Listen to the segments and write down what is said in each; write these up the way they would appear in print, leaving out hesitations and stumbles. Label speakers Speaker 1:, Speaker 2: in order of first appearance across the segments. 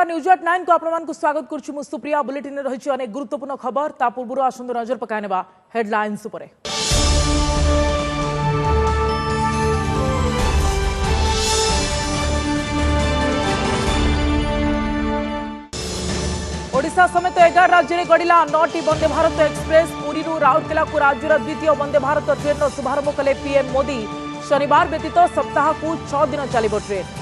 Speaker 1: नमस्कार news at 9 को आपको स्वागत करुछु सुप्रिया बुलेटिन रही अनेक गुरुत्वपूर्ण खबर ता पूर्व आसंद नजर पकाइनेबा हेडलाइंस उपरे। ओडिशा समेत 11 राज्य में गड़िला 9टी वंदे भारत एक्सप्रेस। पुरी राउरकेला को राज्यर द्वितीय वंदे भारत ट्रेन शुभारंभ कले पीएम मोदी। शनिवार व्यतीत सप्ताह को 6 दिन चलिब ट्रेन।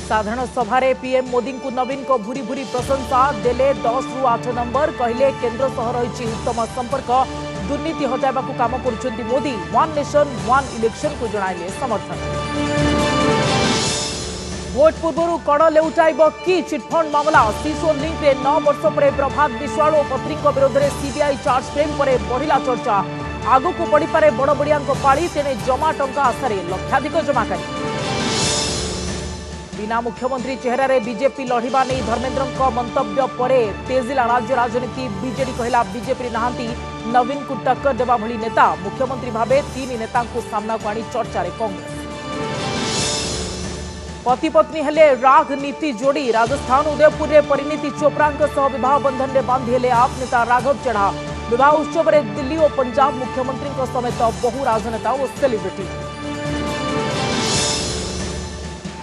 Speaker 1: साधारण सभारे पीएम मोदी को नवीन को भूरी भूरी प्रशंसा देले 10 रु 8 नंबर। कहले केंद्र सह रही उत्तम संपर्क, दुर्नीति हटाइबा को काम करुछंती Modi. One nation one election को जणाइले समर्थन। भोट पूर्व कड़ लेउटाइब कि चिटफंड मामला। सीसो लिंक रे 9 वर्ष पर प्रभात विश्वाल और पत्री विरोध में सीबीआई चार्ज फ्रेम पर बढ़िला चर्चा। आगु को पड़ी पारे बड़ बड़िया पाड़ी, तेने जमा टंका आशारे लक्षाधिक जमाकारी। बिना मुख्यमंत्री चेहरा बीजेपी लढ़िबा नहीं धर्मेंद्र मंतव्य पर तेजिला राज्य राजनीति। बीजेडी कहला बीजेपी नहांती नवीन को टक्कर देवा भली नेता। मुख्यमंत्री भावे 3 नेता को सामना को आनी चर्चा रे कांग्रेस। पति पत्नी हेले राग नीति जोड़ी। राजस्थान उदयपुर रे परिणीति चोपड़ा सह विवाह बंधन में बांधी हेले आप नेता राघव चढ़ा। विवाह उत्सव में दिल्ली और पंजाब मुख्यमंत्री समेत बहु राजनेता और सेलिब्रिटी।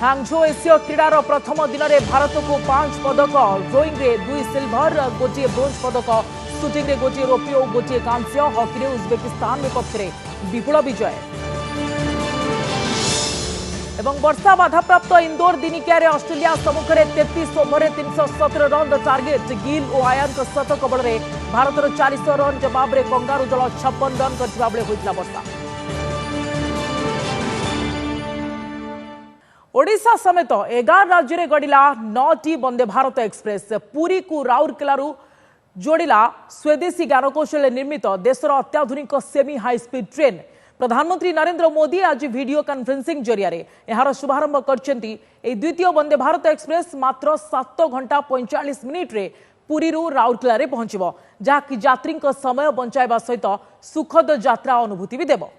Speaker 1: हांगझो एशिया क्रीडार प्रथम दिन में भारत को 5 पदक। रोईंग रे 2 सिल्वर, गोटे ब्रोंज पदक। शूटिंग रे गोटे रौप्य और गोटे कांस्य। हॉकी रे उज्बेकिस्तान विपक्ष में विपुल विजय। एवं वर्षा बाधाप्राप्त इंदौर दिनिकिया रे ऑस्ट्रेलिया सम्मुख में 33 ओवर 317 रन टार्गेट। गिल और आयान शतक बल में भारत 400 रन जवाब में कंगारू दल 56 रन करथिबा बेले होइतला वर्षा। ओडिशा समेत 11 राज्य में गड़िला 9टी वंदे भारत एक्सप्रेस। पुरी को राउरकेला जोड़िला स्वदेशी ज्ञानकौशल निर्मित देशर अत्याधुनिक सेमी हाई स्पीड ट्रेन। प्रधानमंत्री नरेंद्र मोदी आज वीडियो कॉन्फ्रेंसिंग जरिया यार शुभारंभ करछंती। ए द्वितीय वंदे भारत एक्सप्रेस मात्र 7 घंटा 45 मिनिट रे पुरी राउरकेला रे पहुंचबो, जहाँकि यात्री समय बंचाइबा सहित सुखद यात्रा अनुभूति भी देबो।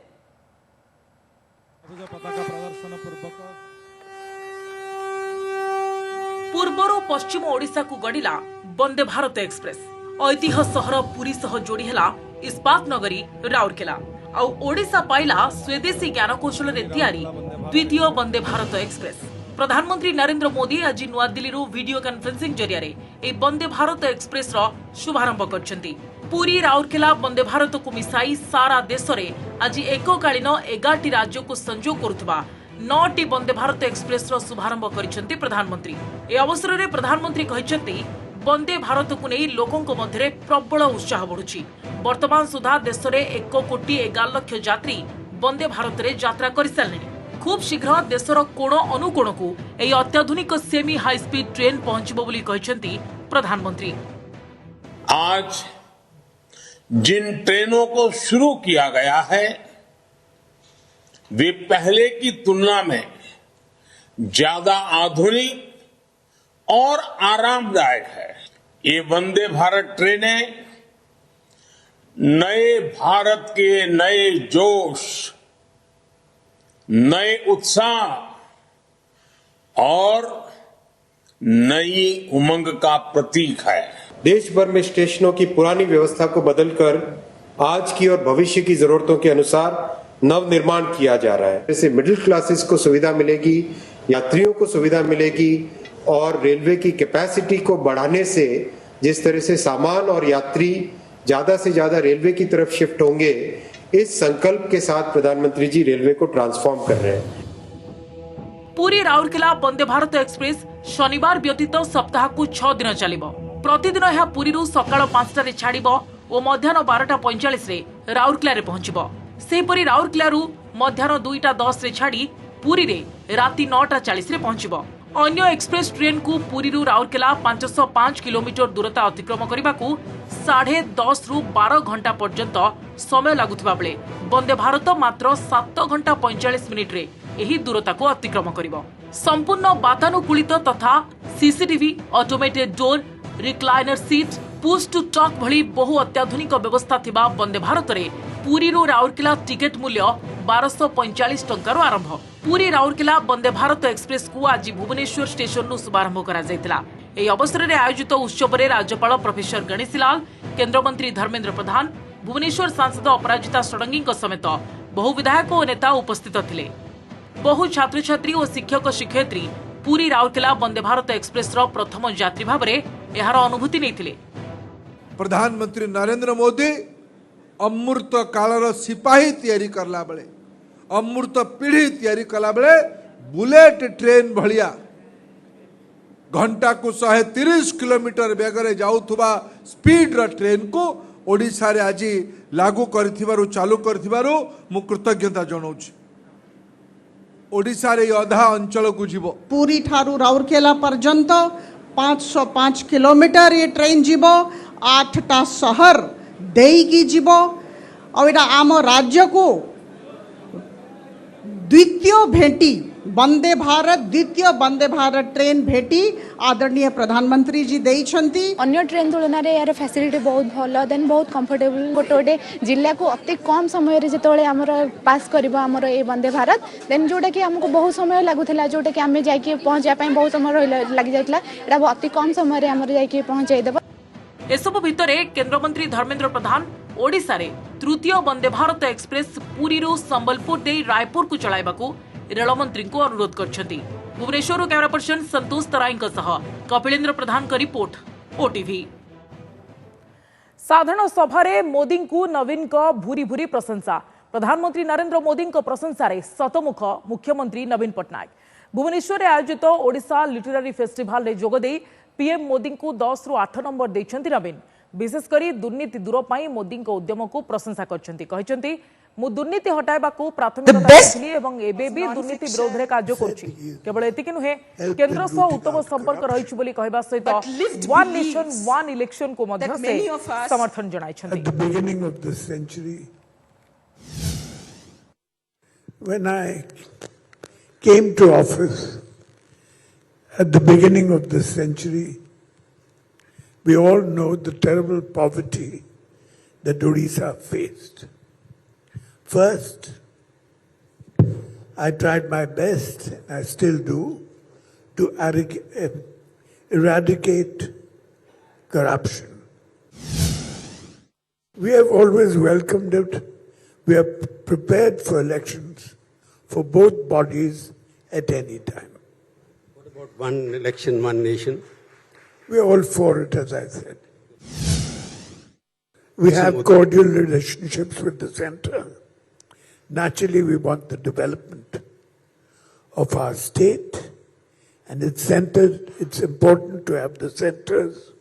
Speaker 1: पूर्वर पश्चिम ओडिशा को गड़िला वंदे भारत एक्सप्रेस। ऐतिह्य सहर पुरी सह जोड़ी हेला इस्पात नगरी राउरकेला। आउ ओडिशा पाइला स्वदेशी ज्ञानकौशल रे तैयारी द्वितीय वंदे भारत एक्सप्रेस। प्रधानमंत्री नरेंद्र मोदी आज नुआ दिल्ली वीडियो कॉन्फ्रेंसिंग जरिया ए वंदे भारत एक्सप्रेस रो शुभारंभ करछंती। पुरी राउरकेला वंदे भारत को मिसाई सारा देश रे आज एककालीन 11टी राज्य को संजोग करुथबा 9टी वंदे भारत एक्सप्रेस रो शुभारंभ करिसेंती प्रधानमंत्री। ए अवसर में प्रधानमंत्री कहिसेंती वंदे भारत को नहीं लोकों मध्य प्रबल उत्साह बढ़ुछि। वर्तमान सुधा देश में 1 कोटी 11 लाख यात्री वंदे भारत रे यात्रा कर सारे। खूब शीघ्र देशर कोण अनुकोण को यह अत्याधुनिक सेमी हाई स्पीड ट्रेन पहुंचबो बोली कहिसेंती प्रधानमंत्री।
Speaker 2: आज जिन ट्रेनों को शुरू किया गया है वे पहले की तुलना में ज्यादा आधुनिक और आरामदायक है। ये वंदे भारत ट्रेनें नए भारत के नए जोश, नए उत्साह और नई उमंग का प्रतीक है।
Speaker 3: देश भर में स्टेशनों की पुरानी व्यवस्था को बदलकर आज की और भविष्य की जरूरतों के अनुसार नव निर्माण किया जा रहा है। जैसे मिडिल क्लासेस को सुविधा मिलेगी, यात्रियों को सुविधा मिलेगी और रेलवे की कैपेसिटी को बढ़ाने से जिस तरह से सामान और यात्री ज्यादा से ज्यादा रेलवे की तरफ शिफ्ट होंगे, इस संकल्प के साथ प्रधानमंत्री जी रेलवे को ट्रांसफॉर्म कर रहे हैं।
Speaker 1: पुरी राउरकेला वंदे भारत एक्सप्रेस शनिवार व्यतीत सप्ताह को 6 दिन चलिबो। प्रतिदिन यह पुरी सकाळ 5 रे छाड़िबो और मध्याह्न 12:45 रे राउरकेला रे पहुंचबो। सेपरी राउरकेला मध्याह्न 2:10 रे छाड़ी पुरी रे राति 9:40 रे पहुंचबो। अन्य एक्सप्रेस ट्रेन को पुरी राउरकेला 505 किलोमीटर दूरता अतिक्रम करने को 10:30 रु 12 घंटा पर्यंत समय लगुवा बेले वंदे भारत मात्र 7 घंटा 45 मिनिट रे यही दूरता को अतिक्रम करिबो। संपूर्ण वातानुकूलित तथा CCTV, automated door, recliner seat, push to talk भली बहु अत्याधुनिक व्यवस्था थिबा वंदे भारत रे पुरी राउरकेला टिकेट मूल्य 1245 टंकार आरंभ। पूरी राउरकेला वंदे भारत एक्सप्रेस को आज भुवनेश्वर स्टेशन शुभारंभ करा जायतिला। एही अवसर में आयोजित उत्सव में राज्यपाल प्रोफेसर गणेशीलाल, केंद्र मंत्री धर्मेंद्र प्रधान, भुवनेश्वर सांसद अपराजिता षडंगी समेत बहु विधायक और नेता उपस्थित थिले। बहु छात्र छात्री और शिक्षक शिक्षयित्री पूरी राउरकेला वंदे भारत एक्सप्रेस प्रथम यात्री भाव में यार अनुभूति नहीं।
Speaker 4: प्रधानमंत्री नरेंद्र मोदी अमृत कालर सिपाही तैयारी करला बेले, अमृत पीढ़ी तैयारी कला बेले बुलेट ट्रेन भलिया घंटा को 130 किलोमीटर बेगरे जाउथुबा स्पीड र ट्रेन को ओडिशा रे आज लागू करथिबारु चालू करथिबारु मु कृतज्ञता जनाउछि। ओडिशा रे अधा अंचल को जीवो
Speaker 5: पूरी ठारू राउरकेला पर्यंत 505 किलोमीटर ये ट्रेन जीवो 8टा शहर देईकी जीवो और एटा आम राज्य को द्वितीय भेटी वंदे भारत द्वितीय वंदे भारत ट्रेन भेटी आदरणीय प्रधानमंत्री जी देइछंती।
Speaker 6: अन्य ट्रेन तुलन में यार फैसिलिटी बहुत भल देन बहुत कंफर्टेबल गोटे गोटे जिला को अति कम समय रे जेतोले हमर पास करबो हमर ए वंदे भारत देन जोटा कि हमको बहुत समय लागुथिला जोटा कि हमें जाई के पहुंचा पई बहुत समय लागि जाइतला एटा अति कम समय रे हमर जाई के पहुंचाई देबो।
Speaker 1: एसबु भितरे केंद्र मंत्री धर्मेंद्र प्रधान ओडिशा रे तृतीय वंदे भारत एक्सप्रेस पुरी रो संबलपुर दे रायपुर को चलाइबाकू रेल मंत्री को अनुरोध करछंती। भुवनेश्वर कैमरा पर्सन संतोष तराई कपिलेंद्र प्रधान का रिपोर्ट ओटीवी। साधारण सभा मोदी को नवीन का भूरी भूरी प्रशंसा। प्रधानमंत्री नरेंद्र मोदी प्रशंसा रे सतमुख मुख्यमंत्री नवीन पट्टनायक भुवनेश्वर आयोजित ओडिशा लिटरेरी फेस्टिवल रे जोगदे पीएम मोदी को 10 रु 8 नंबर देछंती नवीन। विशेषकर दुर्नीति दूर पाई मोदी उद्यम को प्रशंसा करछंती। कहछंती मु दुर्नीति हटाइबा को प्राथमिकता देथिली एवं एबे भी दुर्नीति विरोध रे कार्य करछि। केवल एतिकि नुहे केंद्र सह उत्तम संपर्क रहिछि बोली कहबा सहित वन नेशन वन इलेक्शन को मध्य से समर्थन जणाइछंती।
Speaker 7: At the beginning of this century, when I came to office at the beginning of this century, we all know the terrible poverty that Odisha faced. First, I tried my best, and I still do, to eradicate corruption. We have always welcomed it. We are prepared for elections for both bodies at any time.
Speaker 8: What about one election, one nation?
Speaker 7: We are all for it, as I said. We have cordial relationships with the center. Naturally, we want the development of our state, and it's important to have the center's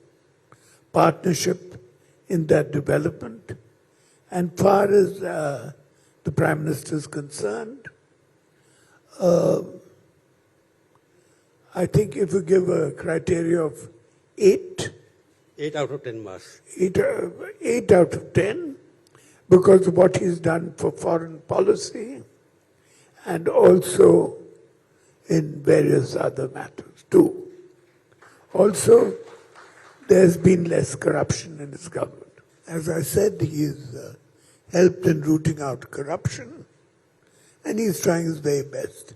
Speaker 7: partnership in that development. And far as the Prime Minister is concerned, I think if you give a criteria of 8
Speaker 8: out of 10 marks.
Speaker 7: 8 out of 10, because of what he's done for foreign policy and also in various other matters too. Also, there's been less corruption in his government. As I said, he's helped in rooting out corruption, and he's trying his very best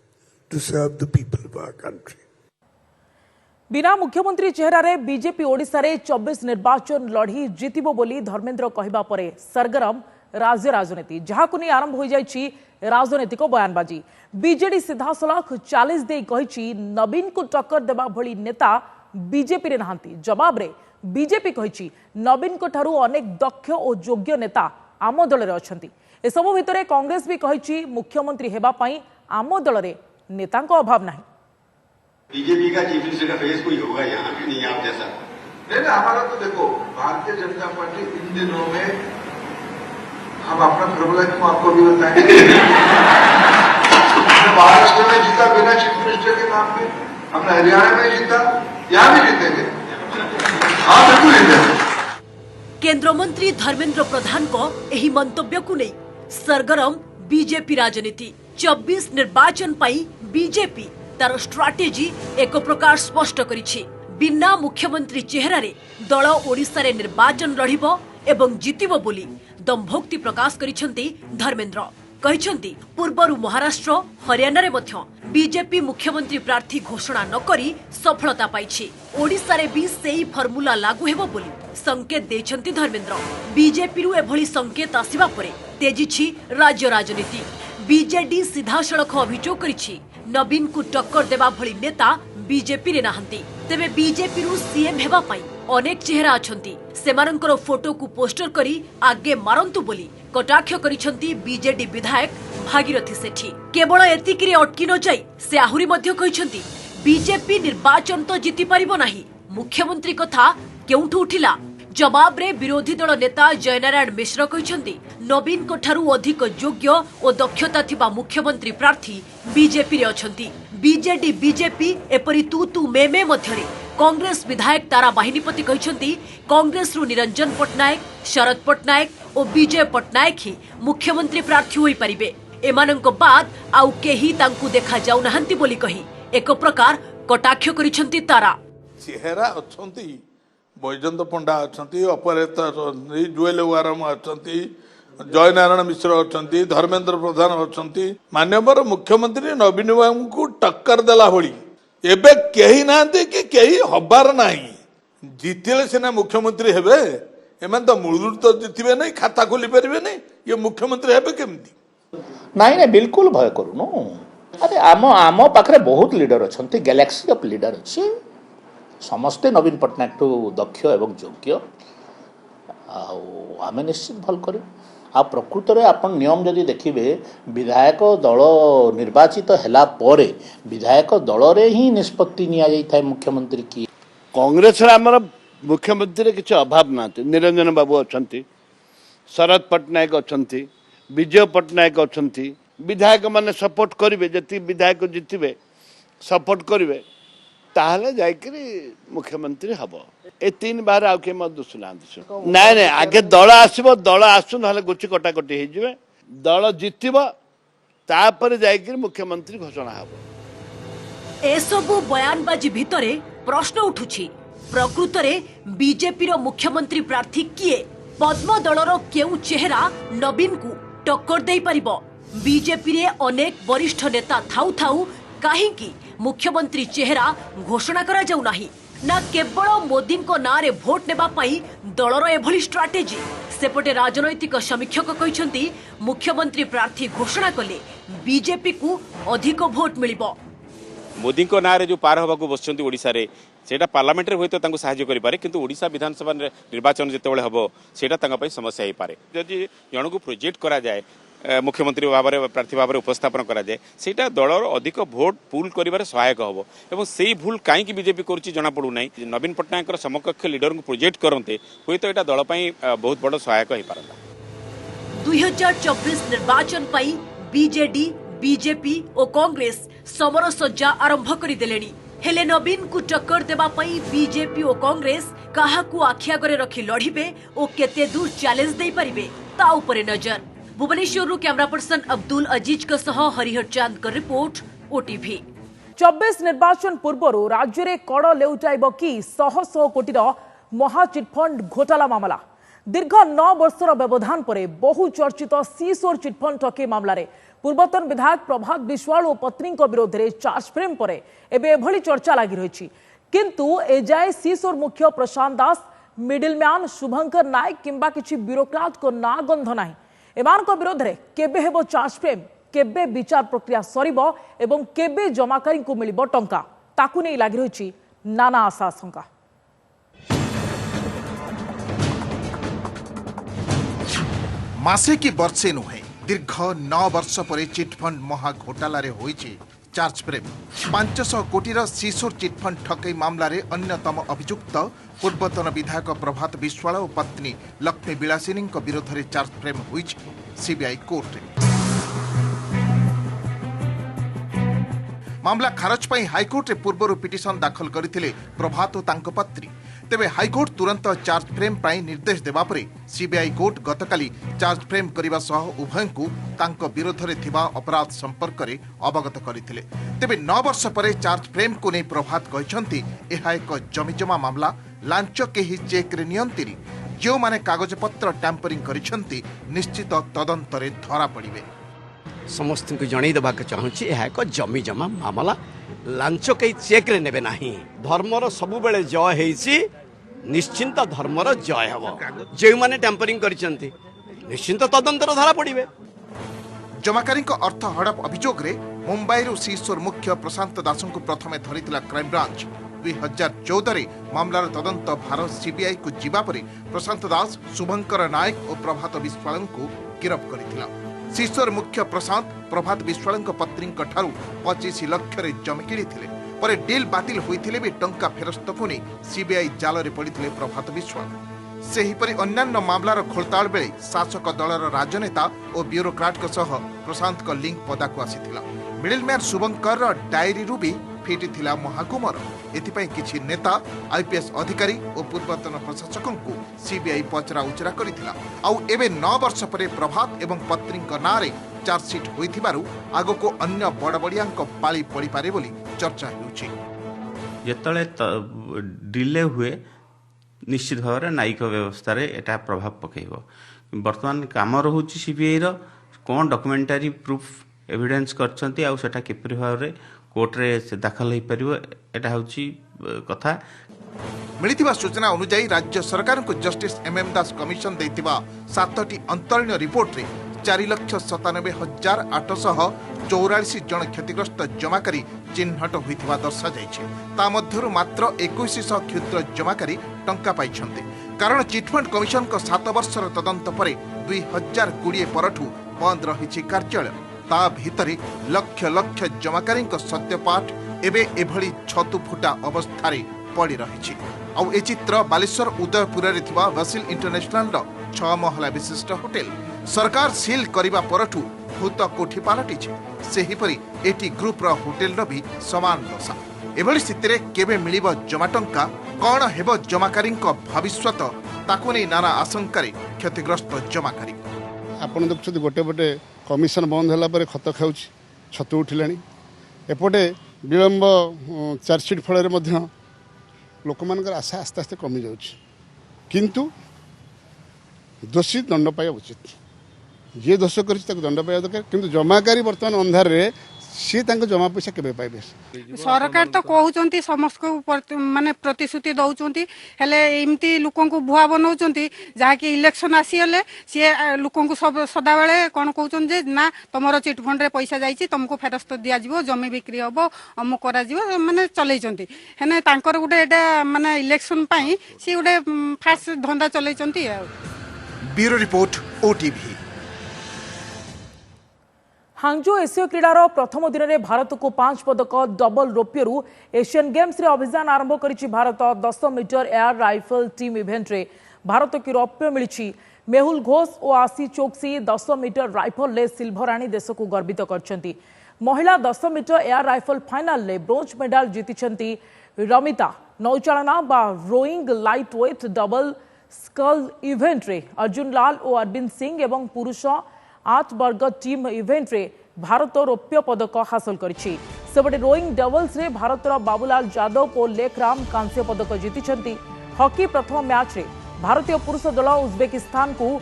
Speaker 7: to serve the people of our country.
Speaker 1: बिना मुख्यमंत्री चेहरा रे BJP Odisha रे 24 निर्वाचन लड़ी जीतिबो बोली धर्मेंद्र कहिबा परे सरगरम राज्य राजनीति जहाकु नहीं आरंभ हो जाइछि राजनीतिक बयानबाजी। बीजेडी सीधासलख 40 दे कहिछि नवीन को टक्कर देबा भली नेता बीजेपी रे नहांती। जवाब रे बीजेपी कहिछि नवीन को ठारू अनेक दक्ष और योग्य नेता आम दल रे अछंती। ए सब भितरे कांग्रेस भी कहिछि मुख्यमंत्री हेबा पई आम दल रे नेता को अभाव नहीं।
Speaker 9: बीजेपी का चीफ मिनिस्टर का फेस कोई होगा यहाँ पे नहीं आप जैसा।
Speaker 4: नहीं हमारा तो देखो भारतीय जनता पार्टी इन दिनों में हम अपना फॉर्मूला क्यों आपको भी बताएं। महाराष्ट्र में जीता बिना चीफ मिनिस्टर के नाम पे, हमने हरियाणा में जीता, यहाँ भी जीतेंगे। हाँ बिल्कुल जीतेंगे।
Speaker 10: केंद्र मंत्री धर्मेंद्र प्रधान को यही मंतव्य को नहीं सरगरम बीजेपी राजनीति 24 निर्वाचन पाई बीजेपी तार स्ट्राटेजी एक प्रकार स्पष्ट करिछि। बिना मुख्यमंत्री चेहरा रे दल ओडिशा रे निर्वाचन लड़िबो एवं जीतिबो बोली दम्भोक्ति प्रकाश करिसेंती धर्मेंद्र। कहिसेंती पूर्वरु महाराष्ट्र हरियाणा रे मध्य बीजेपी मुख्यमंत्री प्रार्थी घोषणा न करी सफलता पाइछि। ओडिसा रे भी सेही फॉर्मूला लागू हेबो बोली संकेत देछंती धर्मेंद्र। बीजेपी रु एभली संकेत आसिबा परे तेजिछि राज्य राजनीति। बीजेडी सीधासळख अभियोग करिछि नवीन को टक्कर देबा भली नेता बीजेपी रे नाहंती। तेबे बीजेपी रु सीएम हेबा पई अनेक चेहरा अछंती। सेमानंकर फोटो को पोस्टर करी आगे मारंतु बोली कटाक्ष करिसंती बीजेडी विधायक भागीरथी सेठी। केवल एतिकिरे अटकी न जाई से आहुरी मध्य कहिसंती बीजेपी निर्वाचन तो जीति परिबो नाही। मुख्यमंत्री कथा केउठु उठिला? जवाब रे विरोधी दल नेता जयनारायण मिश्र कहिसंती नवीन कोठारु अधिक योग्य और दक्षता थिबा मुख्यमंत्री प्रार्थी बीजेपी रे अछंती। बीजेडी बीजेपी एपरी तू मे मध्यरे कांग्रेस विधायक तारा बाहिनीपति कहिसंती कांग्रेस रु निरंजन पटनायक, शरद पटनायक और विजय पटनायक ही मुख्यमंत्री प्रार्थी होई परिबे। एमानंक बाद आउ केही तांकु देखा जाउ नाहंती बोली कही एक प्रकार कटाक्ष करिसंती तारा।
Speaker 11: चेहरा अछंती बैजंत पंडा अछंती, अपरेता अछंती, जुएल वारम अछंती, जयनारायण मिश्र अछंती, धर्मेंद्र प्रधान अछंती। माननीय मुख्यमंत्री नवीन बाबू को टक्कर देला भली एबे केही नांती कि केही हबार नाही। जीतिले सिना मुख्यमंत्री हेबे, एमान तो मूलुर तो जितिबे नहीं, खाता खोली परिबे नहीं, ये मुख्यमंत्री हेबे केमती?
Speaker 12: नहीं नहीं बिल्कुल भय करूनु। अरे आम आम पाखरे बहुत लीडर अछंती, गैलेक्सी ऑफ लीडर अछि। समस्ते नवीन पटनायक ठू दक्ष एवं योग्य आम निश्चित भल कर। आ प्रकृत में आप नियम जदि देखिए विधायक दल निर्वाचित हैला परे विधायक दल रे ही निष्पत्ति निया जाई थाए मुख्यमंत्री की।
Speaker 13: कांग्रेस रे हमर मुख्यमंत्री किछ अभाव नाते। निरंजन बाबू अछंती, शरद पटनायक अछंती, विजय पटनायक अछंती। विधायक माने सपोर्ट करिवे, जति विधायक जितिबे सपोर्ट करिवे ताहले जाइकरी मुख्यमंत्री हबो। ए 3 बार आउ के मत दुसला नहीं नहीं आगे दल आसबो, दल आसु नहले गुची कटाकटी हे जिवे। दल जितिबो तापर जाइकरी मुख्यमंत्री घोषणा हबो।
Speaker 10: ए सबु बयानबाजी भितरे प्रश्न उठुछि प्रकृत रे बीजेपी रो मुख्यमंत्री प्रार्थी किए? पद्म दलर केउ चेहरा नवीन को टक्कर देई परिबो? बीजेपी रे अनेक वरिष्ठ नेता थाउ थाउ काहेकि मुख्यमंत्री चेहरा घोषणा करा जाउ नाही ना? केवल मोदी को नारे भोट नेबा पई दलर एभली स्ट्राटेजी। सेपटे राजनैतिक समीक्षक कहिसंती मुख्यमंत्री प्रार्थी घोषणा कले बीजेपी को अधिक भोट मिलिबो।
Speaker 14: मोदी को नारे जो पार हवा को बसचंती ओडिसा रे सेटा पार्लियामेंट रे होइतो तांको सहाय्य करि पारे, किंतु ओडिसा विधानसभा निर्वाचन जेतेबेले हबो सेटा तांका पई समस्या हे पारे। जदि जणको प्रोजेक्ट करा जाए मुख्यमंत्री भाव में प्रार्थी भाव में उपस्थापन करा जाए सेटा दलर अधिक भोट पुल करिवारे सहायक हबो। एवं सेही भूल काईकि बीजेपी करूची जणा पडु नै। नवीन पटनायक समकक्ष लीडर को प्रोजेक्ट करते होइतो एटा दल पई बहुत बड़ सहायक हे पारता।
Speaker 10: 2024 निर्वाचन पई बीजेडी बीजेपी और कांग्रेस समर सज्जा आरंभ करिदेलेनी। हेले नवीन को टक्कर देबा पई बीजेपी और कांग्रेस काहाकू आखि आगरे रखी लढिबे और केते दूर चैलेंज देई परिबे ता उपरे नजर। भुवनेश्वर कैमरा पर्सन अब्दुल अजीज का सह हरिहर चांद का रिपोर्ट ओटीवी।
Speaker 1: 24 निर्वाचन पूर्व राज्य में कड़ लेउटाइब कि 100 कोटी महा चिटफंड घोटाला मामला। दीर्घ 9 वर्षर व्यवधान पर बहु चर्चित सीसोर चिटफंड ठके मामलें पूर्वतन विधायक प्रभात विश्वाल और पत्नी विरोध में चार्ज फ्रेम पर एभली चर्चा लगी रही। किंतु एजाए सीसोर मुख्य प्रशांत दास, मिडिलमैन शुभंकर नायक किंबा किसी ब्यूरोक्राट को ना गंध ना। एमान विरोध में केबे हेबो चार्ज फ्रेम, केबे विचार प्रक्रिया सरिबो एवं केबे जमाकारी को मिलिबो टंका ताकू नहीं लगी रही नाना आशा आशंका।
Speaker 15: मासे की वर्षे नुहे दीर्घ 9 वर्ष पर चिटफंड महा घोटाला होईछि चार्ज फ्रेम। 500 कोटीर सीसोर चिटफंड ठकई मामलें अन्यतम अभियुक्त पूर्वतन विधायक प्रभात विश्वाल और पत्नी लक्ष्मी विलासिनी विरोध में चार्ज फ्रेम होईछि सीबीआई कोर्ट रे। मामला खारज पर हाईकोर्ट रे पूर्व पिटिशन दाखल करथिले प्रभात और तांको पत्नी। तेबे हाईकोर्ट तुरंत चार्ज फ्रेम पर निर्देश देवा परे सीबीआई कोर्ट गतकाली चार्ज फ्रेम करने सह उभय को तांको विरोध में थिबा अपराध संपर्क में अवगत करथिले। तेबे 9 वर्ष पर चार्ज फ्रेम को नहीं प्रभात कहते यह एक जमीजमा मामला, लांच केही चेक रे नियंतिनी। जो माने कागज पत्र टैंपरिंग करिसेंती निश्चित तदंतरे धरा पड़िबे।
Speaker 16: समस्त को जन देवाक चाहूँगी यह एक जमी जमा मामला लांच कई चेक्रे ने ना धर्मर सब बेले जय होती निश्चिंत धर्मर जय हम जो मैंने टैंपरिंग कर निश्चिंत तदंतर धारा पड़े।
Speaker 15: जमाकारी अर्थ हड़प अभियोग रे मुंबई सीसोर मुख्य प्रशांत दास को प्रथमे धरिथिला क्राइम ब्रांच 2014 रे मामलार तदंत भार सीबीआई को जीवा परे प्रशांत दास शुभंकर नायक और प्रभात विश्वाल को गिरफ्त करथिला। सीसोर मुख्य प्रशांत प्रभात विश्वाल पत्नी ठारू 25 लाख रे जमी किणिथिले परे डील बातिल होइथिले भी टंका फेरस्त को नहीं सीबीआई जाल रे पड़िथिले प्रभात विश्वाल। सेहीपरि अन्यान्य मामलार खोलताड़ बेले शासक दलर राजनेता और ब्यूरोक्राट प्रशांत लिंक पदाक आसीथिला। मिडिलमैन शुभंकर डायरी रू भी फिटिथिला महाकुमर। एथिपई किछि नेता आईपीएस अधिकारी और पूर्वतन प्रशासकों को सीबीआई पचरा उचरा करिथिला। आउ एबे 9 वर्ष परे प्रभात एवं पत्नी नारे चार्जसीट होइथिबारु आगो को अन्य बड़ बड़ियांक पाली पड़ी पारे बोली चर्चा हेउछि।
Speaker 17: जेतले डिले हुए निश्चित भाव न्यायिक व्यवस्था रे एटा प्रभाव पकेइबो। वर्तमान काम रहुछि सीबीआई रो कोन डॉक्यूमेंटरी प्रूफ एविडेंस करछंती आ सेटा किपरि भाव रे कोर्ट रे दाखल होई परिबो एटा होछि कथा।
Speaker 15: मिलिथिबा सूचना अनुसार राज्य सरकार को जस्टिस एमएम दास कमिशन देथिबा 7टी अंतरीण रिपोर्ट रे 4,97,844 जन क्षतिग्रस्त जमाकारी चिन्हट होइथिबा दर्शा जाइछे। ता मध्यरु मात्र 2100 क्षुद्र जमाकारी टंका पाइछन्ते। कारण चिटफंड कमिशन को 7 वर्षर तदंत परे 2020 परठू बंद रहिछि कार्यालय। ता भितरे लक्ष लक्ष जमाकारी सत्यपाठ एबे एभली छतु फुटा अवस्था पड़ी रहिछि। आउ ए चित्र बालेश्वर उदयपुर रे थिबा वसिल इंटरनेशनल 6 महला विशिष्ट होटेल सरकार सील करिबा परठू भूत कोठी पालटिछे। सेहीपरि एटी ग्रुप रो होटेल रो भी समान दशा। एभली स्थिति रे केबे मिलिबो जमा टंका कोन हेबो जमाकारी भविष्यत ताकु नै नाना आशंका रे क्षतिग्रस्त जमाकारी।
Speaker 18: आपण देखुछथि गोटे गोटे कमिशन बंद होला परे खत खाउछि छतु उठिलाणी एपटे विलंब चार्जसीट फल लोक मानकर आशा आस्ते आस्ते कमी जाउछि किंतु दोषी दंड पाया उचित। जे दोष कर दंड पाया दरकार किंतु जमाकारी वर्तमान अंधार रे सी जमा पैसा केबे पाइबे।
Speaker 19: सरकार तो कहउचंती समस्त को माने प्रतिश्रुति दउचंती हेले एमती लोकन को भुआ बनाउचंती जहा कि इलेक्शन आसीले सी लोकन को सब सदा बेले कोन कहउचन जे ना तमरो चिट फंड रे पैसा जाईची तुमको फेरस्त दिया जिवो जमी बिक्री हबो अमु करा जिवो माने चलैचंती हेने तांकर गुटे एटा माने इलेक्शन पई सी गुटे फास्ट धंदा चलैचंती।
Speaker 15: Bureau report OTV.
Speaker 1: Hangzhou Asia क्रीडार प्रथम दिन में भारत को 5 पदक डबल रौप्यरू एशियन गेम्स रे अभियान आरंभ करिछि Bharat. 10 metre air rifle team event रे भारत की रौप्य मिली। मेहुल घोष और आशी चोक्सी 10 मीटर राइफल ले सिल्भर आनी देश को गर्वित करछंती। महिला 10 मीटर एयर राइफल फाइनल ले ब्रोंज मेडल जीतिछंती रमिता। नौचालना बा rowing lightweight double scull event रे अर्जुन लाल और अरविंद सिंह एवं पुरुष 8 वर्ग टीम इवेंट रे भारत रौप्य पदक हासिल करिछि। सेपटे रोइंग डबल्स रे भारतर बाबूलाल यादव और लेखराम कांस्य पदक जीतिछंती। हॉकी प्रथम मैच रे भारतीय पुरुष दल उज्बेकिस्तान को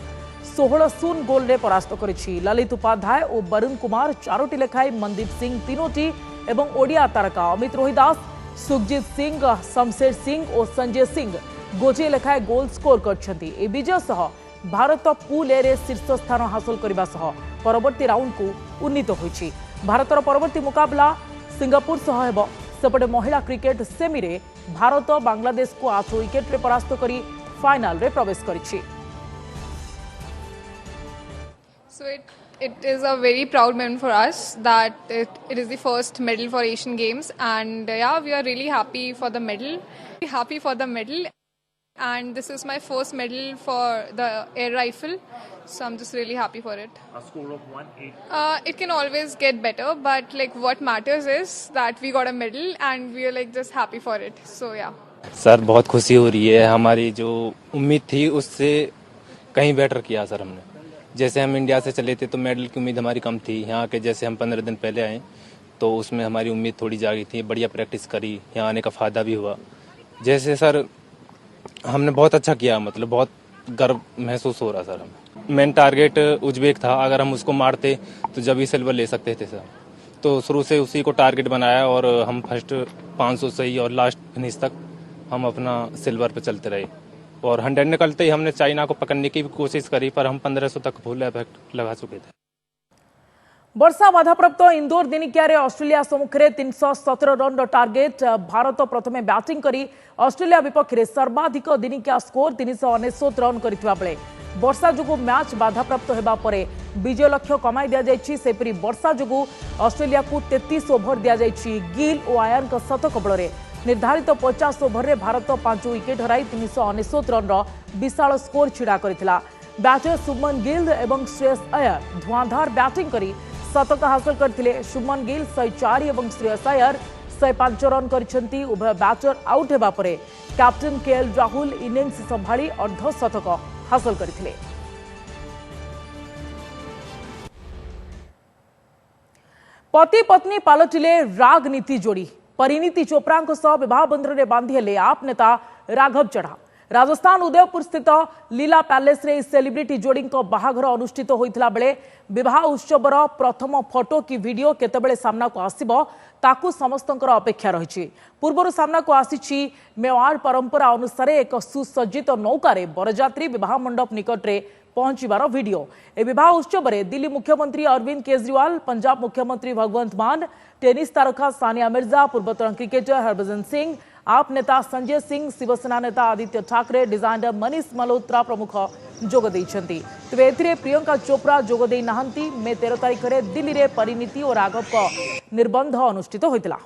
Speaker 1: 16-0 गोल रे परास्त करिछि। ललित उपाध्याय और वरुण कुमार 4टी लेखाई, मनदीप सिंह 3टी एवं ओडिया तारका अमित रोहिदास, सुखजीत सिंह, शमशेर सिंह और संजय सिंह गोटे लेखाए गोल स्कोर करछंती। ए विजय सह भारत पूल ए रे शीर्ष स्थान हासिल करबा सह परवर्ती राउंड को उन्नीत होइछि। भारतर परवर्ती मुकाबला सिंगापुर सह हेबो। सेपटे महिला क्रिकेट सेमी रे भारत बांग्लादेश को 8 विकेट रे परास्त करी फाइनल रे प्रवेश करिछि।
Speaker 20: So it is a very proud moment for us that it is the first medal for Asian Games, and yeah, we are really happy for the medal. And this is my first medal for the air rifle, so I'm just really happy for it.
Speaker 21: A score of 1-8.
Speaker 20: It can always get better, but like what matters is that we got a medal and we are like just happy for it. So yeah.
Speaker 22: Sir बहुत खुशी हो रही है। हमारी जो उम्मीद थी उससे कहीं बेटर किया सर हमने। जैसे हम इंडिया से चले थे तो मेडल की उम्मीद हमारी कम थी। यहाँ के जैसे हम 15 दिन पहले आए तो उसमें हमारी उम्मीद थोड़ी जागी थी। बढ़िया प्रैक्टिस करी, यहाँ आने का फ़ायदा भी हुआ। जैसे सर हमने बहुत अच्छा किया, मतलब बहुत गर्व महसूस हो रहा सर हमें। मेन टारगेट उज्बेक था, अगर हम उसको मारते तो जब ही सिल्वर ले सकते थे सर, तो शुरू से उसी को टारगेट बनाया और हम फर्स्ट 500 से ही और लास्ट फिनिश तक हम अपना सिल्वर पे चलते रहे और 100 निकलते ही हमने चाइना को पकड़ने की भी कोशिश करी, पर हम 1500 तक फुल इफेक्ट लगा चुके थे।
Speaker 1: वर्षा बाधाप्राप्त इंदोर दिनिकिया ऑस्ट्रेलिया सम्मुखें 317 रन टार्गेट। भारत प्रथमे बैटिंग करी ऑस्ट्रेलिया विपक्ष में सर्वाधिक दिनिकिया स्कोर 399 रन करथिबा बेले वर्षा जोगु मैच बाधाप्राप्त होगा पर विजय लक्ष्य कमाई दि जाइछि। सेपरि वर्षा जोगु ऑस्ट्रेलिया को 33 ओभर दि जाइछि। गिल और आयन का शतक बल निर्धारित 50 ओभर में भारत 5 विकेट हराई 399 रन विशाल स्कोर छिड़ा करथिला। बैटर शुभमन गिल और श्रेयस अय्यर धुआंधार बैटिंग करी शतक हासिल करथिले। शुभमन गिल 104 और श्रेयस अय्यर 105 रन करिसेंती। उभय बैटर आउट हेबा परे कैप्टन केएल राहुल इनिंग्स संभाली अर्धशतक हासिल करथिले। पति पत्नी पालटिले राग नीति जोड़ी। परिणीति चोप्रा विवाह बंधन में बांधी हेले आप नेता राघव चढ़ा। राजस्थान उदयपुर स्थित लीला पैलेस रे सेलिब्रिटी जोड़ी बाहाघर अनुष्ठित होइतला बेले विवाह उत्सवर प्रथम फोटो की वीडियो केतेबेले सामना को आसीबो ताकू समस्तंकर अपेक्षा रही। पूर्वर सामना को आसी मेवाड़ परंपरा अनुसार एक सुसज्जित नौकारे बरजात्री विवाह मंडप निकटरे पहुंचबार वीडियो। ए विवाह उत्सव में दिल्ली मुख्यमंत्री अरविंद केजरीवाल, पंजाब मुख्यमंत्री भगवंत मान, टेनिस तारका सानिया मिर्जा, पूर्वतन क्रिकेटर हरभजन सिंह, आप नेता संजय सिंह, शिवसेना नेता आदित्य ठाकरे, डिजाइनर मनीष मल्होत्रा प्रमुख जोग देइछंती। तेबे एथिरे प्रियंका चोप्रा जोग देइ नाहंती। मे 13 तारिख में दिल्ली रे परिणीति और राघव का निर्बंध अनुष्ठित होइतला।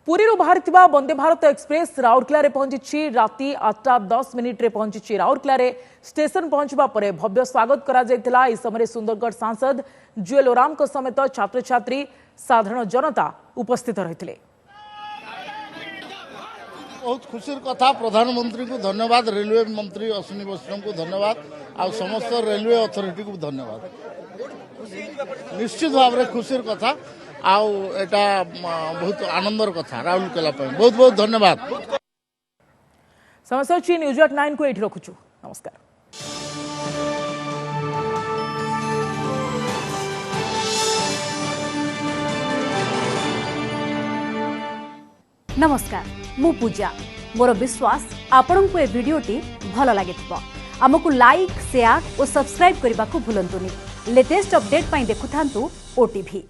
Speaker 1: पुरी बाहर वंदे भारत एक्सप्रेस राउरकेला रे पहुंची। राति 8:10 रे पहुंची। राउरकेला रे स्टेशन पहुंचबा परे भव्य स्वागत करा जायतिला। इस समय सुंदरगढ़ सांसद जुएल ओराम को समेत छात्र छात्री साधारण जनता उपस्थित रहिथिले।
Speaker 2: बहुत खुशी कथा। प्रधानमंत्री को धन्यवाद, रेलवे मंत्री अश्विनी वैष्णव को धन्यवाद, आ समस्त रेलवे अथॉरिटी को धन्यवाद। निश्चित भाव में खुशी कथा, आउ एटा बहुत आनंदर कथा। राउरकेला बहुत बहुत धन्यवाद।
Speaker 1: समस्या न्यूज एट 9 को एठी रखुछु। नमस्कार।
Speaker 21: नमस्कार, मु पूजा। मोर विश्वास आपन को ए वीडियोटी भल लागिथिबो। हमकु लाइक, शेयर और सब्सक्राइब करने को भूलंतुनी। लेटेस्ट अपडेट पाई देखुथांतु ओटीवी।